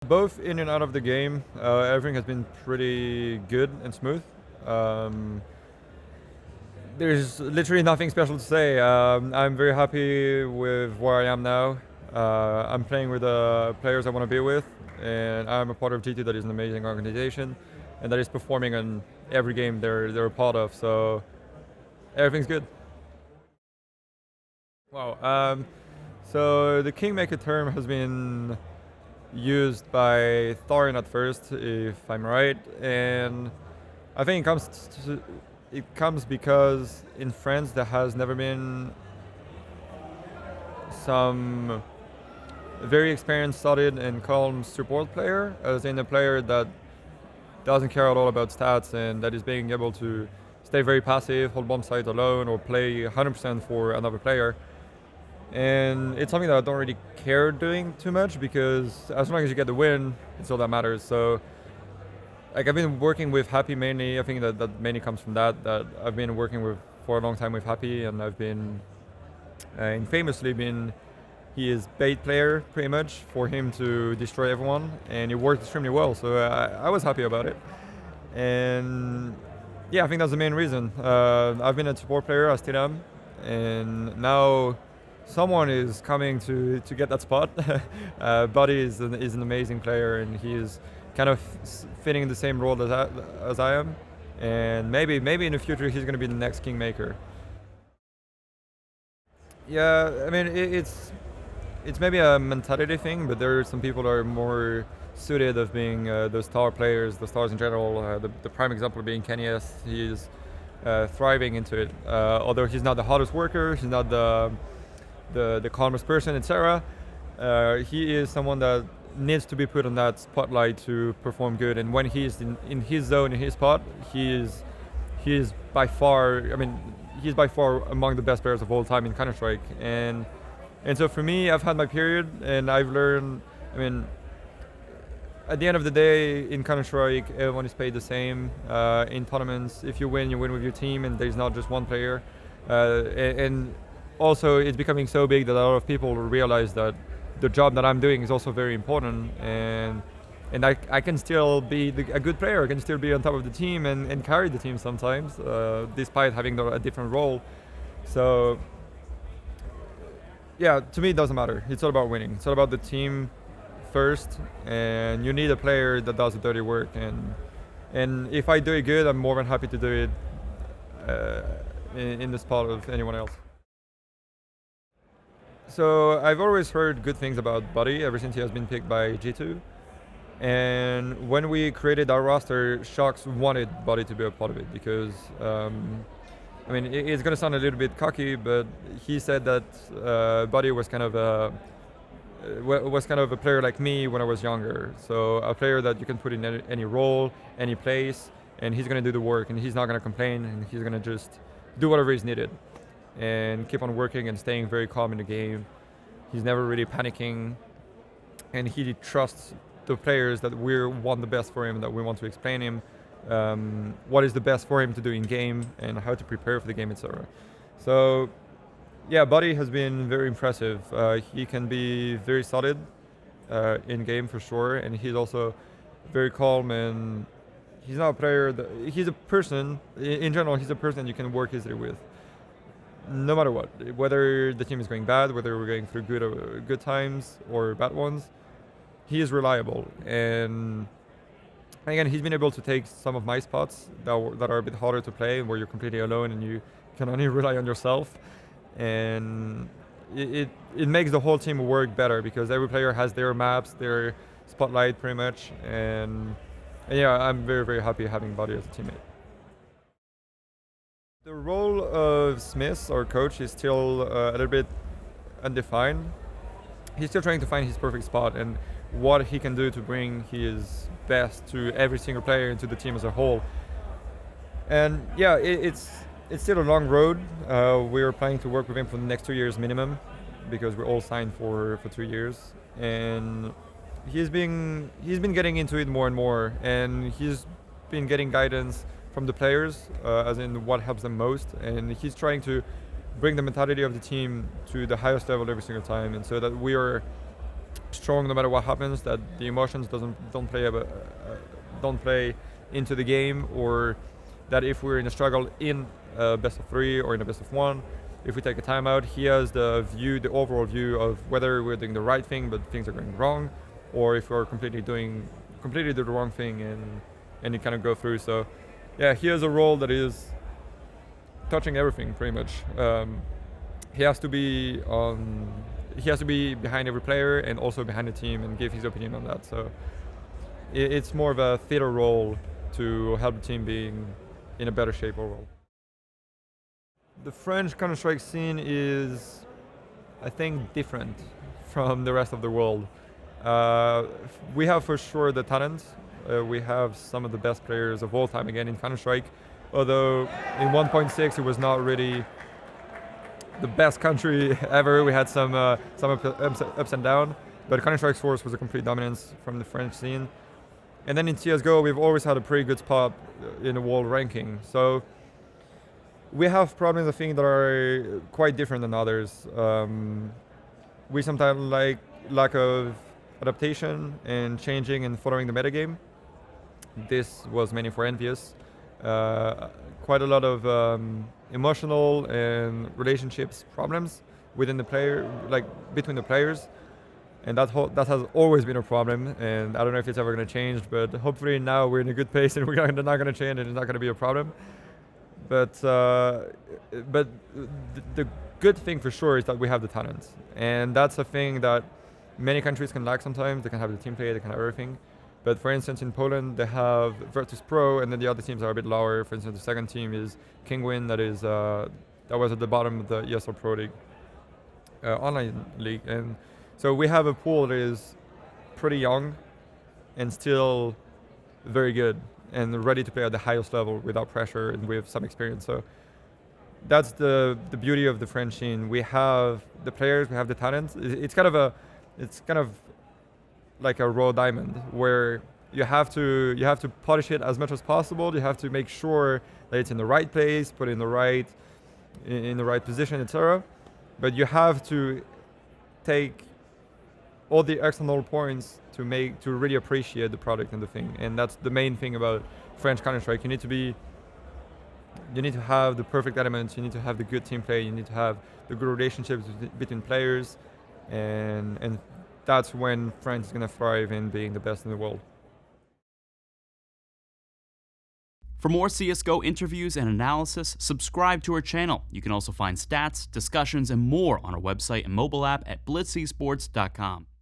Both in and out of the game, everything has been pretty good and smooth. Um, there's literally nothing special to say. I'm very happy with where I am now. I'm playing with the players I want to be with, and I'm a part of G2 that is an amazing organization, and that is performing in every game they're a part of. So everything's good. Wow. So the Kingmaker term has been used by Thorin at first, if I'm right, and I think it comes because in France there has never been some very experienced, solid, and calm support player, as in a player that doesn't care at all about stats and that is being able to stay very passive, hold bomb sites alone, or play 100% for another player. And it's something that I don't really care doing too much because as long as you get the win, it's all that matters. So, like I've been working with Happy mainly. I think that mainly comes from that I've been working with for a long time with Happy, and I've been infamously been his bait player pretty much for him to destroy everyone, and it worked extremely well. So I was happy about it, and yeah, I think that's the main reason. I've been a support player, I still am, and now someone is coming to get that spot. Bodyy is an amazing player, and he is kind of fitting in the same role as I am. And maybe in the future he's going to be the next Kingmaker. Yeah, I mean it's maybe a mentality thing, but there are some people that are more suited of being the star players, the stars in general. The prime example being Kenny S. He is thriving into it. Although he's not the hardest worker, he's not the calmest person, etc. He is someone that needs to be put on that spotlight to perform good. And when he's in his zone, in his spot, he is by far. I mean, he's by far among the best players of all time in Counter-Strike. And so for me, I've had my period, and I've learned. I mean, at the end of the day, in Counter-Strike, everyone is paid the same. In tournaments, if you win with your team, and there's not just one player. And also, it's becoming so big that a lot of people realize that the job that I'm doing is also very important, and I can still be a good player. I can still be on top of the team and carry the team sometimes, despite having a different role. So, yeah, to me it doesn't matter. It's all about winning. It's all about the team first, and you need a player that does the dirty work. And if I do it good, I'm more than happy to do it in the spot of anyone else. So I've always heard good things about Bodyy ever since he has been picked by G2. And when we created our roster, Shox wanted Bodyy to be a part of it because, I mean, it's going to sound a little bit cocky, but he said that Bodyy was kind of a player like me when I was younger. So a player that you can put in any role, any place, and he's going to do the work, and he's not going to complain, and he's going to just do whatever is needed and keep on working and staying very calm in the game. He's never really panicking, and he trusts the players that we want the best for him, that we want to explain him what is the best for him to do in game and how to prepare for the game, etc. So yeah, Bodyy has been very impressive. He can be very solid in game for sure, and he's also very calm, and he's not a player he's a person in general. He's a person you can work easily with, no matter what, whether the team is going bad, whether we're going through good times or bad ones. He is reliable, and again, he's been able to take some of my spots that are a bit harder to play, where you're completely alone and you can only rely on yourself, and it makes the whole team work better because every player has their maps, their spotlight pretty much, and yeah, I'm very, very happy having Bodyy as a teammate. The role of Smith, our coach, is still a little bit undefined. He's still trying to find his perfect spot and what he can do to bring his best to every single player and to the team as a whole. And yeah, it's still a long road. We're planning to work with him for the next 2 years minimum because we're all signed for 2 years. And he's been getting into it more and more, and he's been getting guidance from the players, as in what helps them most, and he's trying to bring the mentality of the team to the highest level every single time, and so that we are strong no matter what happens, that the emotions don't play into the game, or that if we're in a struggle in a best of 3 or in a best of 1, if we take a timeout, he has the overall view of whether we're doing the right thing but things are going wrong, or if we're completely do the wrong thing and you kind of go through. So yeah, he has a role that is touching everything pretty much. He has to be behind every player and also behind the team and give his opinion on that. So it's more of a theater role to help the team being in a better shape overall. The French Counter-Strike scene is, I think, different from the rest of the world. We have for sure the talent. We have some of the best players of all time again in Counter-Strike, although in 1.6 it was not really the best country ever. We had some ups and downs, but Counter-Strike Source was a complete dominance from the French scene. And then in CSGO, we've always had a pretty good spot in the world ranking. So we have problems, I think, that are quite different than others. We sometimes like lack of adaptation and changing and following the metagame. This was mainly for EnVyUs. Quite a lot of emotional and relationships problems within the player, like between the players, and that has always been a problem. And I don't know if it's ever going to change, but hopefully now we're in a good place and we're not going to change, and it's not going to be a problem. But the good thing for sure is that we have the talent, and that's a thing that many countries can lack sometimes. They can have the team play, they can have everything. But for instance, in Poland, they have virtus.pro, and then the other teams are a bit lower. For instance, the second team is Kingwin, that was at the bottom of the ESL Pro League, online league. And so we have a pool that is pretty young and still very good and ready to play at the highest level without pressure and with some experience. So that's the beauty of the French scene. We have the players, we have the talent. It's kind of like a raw diamond where you have to polish it as much as possible. You have to make sure that it's in the right place, put it in the right position, etc. But you have to take all the external points to really appreciate the product and the thing. And that's the main thing about French Counter-Strike. You need to have the perfect elements. You need to have the good team play. You need to have the good relationships between players, and that's when France is going to thrive in being the best in the world. For more CSGO interviews and analysis, subscribe to our channel. You can also find stats, discussions, and more on our website and mobile app at blitzesports.com.